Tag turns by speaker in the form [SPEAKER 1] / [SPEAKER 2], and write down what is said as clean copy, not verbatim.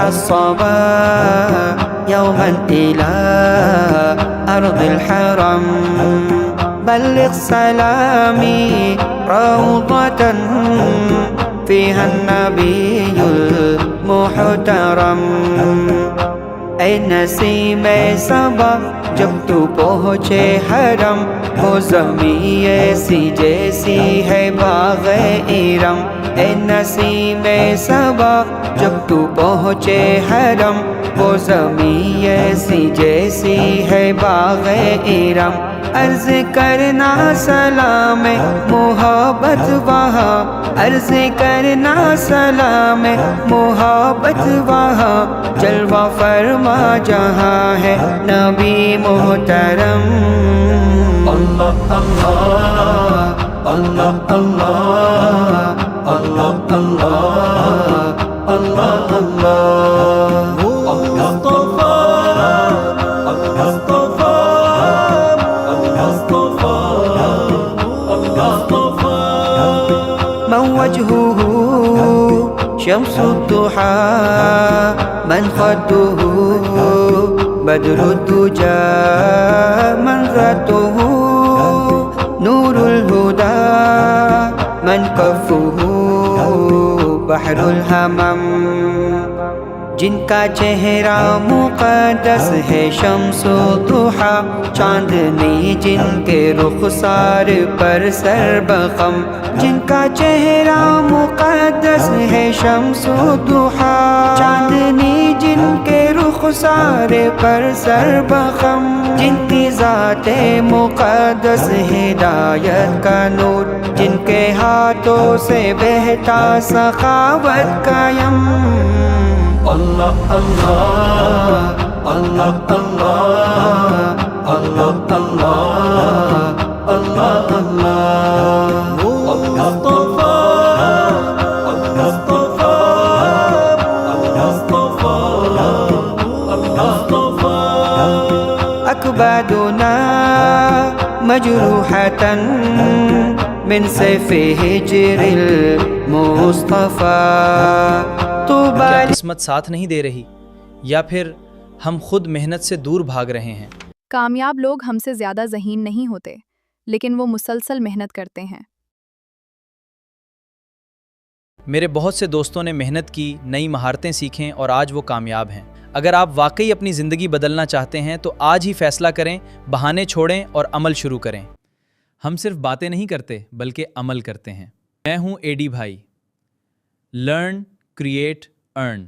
[SPEAKER 1] الصبا يوما إلى أرض الحرم بلغ سلامي روضة فيها النبي المحترم ऐ नसीमे सबा जब तू पहुँचे हरम वो ज़मीं ऐसी जैसी है बाग़े इरम ऐ नसीमे सबा जब तू पहुँचे हरम वो ज़मीं ऐसी जैसी है बाग़े इरम अर्ज़ करना सलाम मोहब्बत वहाँ अर्ज़ करना सलाम मोहब्बत वहाँ जलवा फरमा जहाँ है नबी मोहतरम अल्लाह अल्लाह अल्लाह अल्लाह अल्लाह अल्लाह وجهه شمس الضحى من خده بدر الدجى من ذاته نور الهدى من كفه بحر الهمم जिनका चेहरा मुक़द्दस है शम्सो दुहा चांदनी जिनके रुखसार पर सरबखम जिनका चेहरा मुक़द्दस है शम्सो दुहा चांदनी जिनके रुखसार पर सरबखम जिनकी ज़ाते मुक़द्दस हिदायत का नूर जिनके हाथों से बहता सखावत का यम अल्लाह अल्लाह अल्लाह अल्लाह अल्लाह अल्लाह अल्लाह अकबादुना मजरूहतन मिन सैफ़े हिज्रिल मुस्तफ़ा
[SPEAKER 2] क्या किस्मत साथ नहीं दे रही या फिर हम खुद मेहनत से दूर भाग रहे हैं?
[SPEAKER 3] कामयाब लोग हमसे ज़्यादा ज़हीन नहीं होते, लेकिन वो मुसलसल मेहनत करते हैं।
[SPEAKER 2] मेरे बहुत से दोस्तों ने मेहनत की, नई महारतें सीखें और आज वो कामयाब हैं। अगर आप वाकई अपनी ज़िंदगी बदलना चाहते हैं तो आज ही फैसला करें, बहाने छोड़ें और अमल शुरू करें। हम सिर्फ बातें नहीं करते बल्कि अमल करते हैं। मैं हूँ एडी भाई। Learn, create, earn.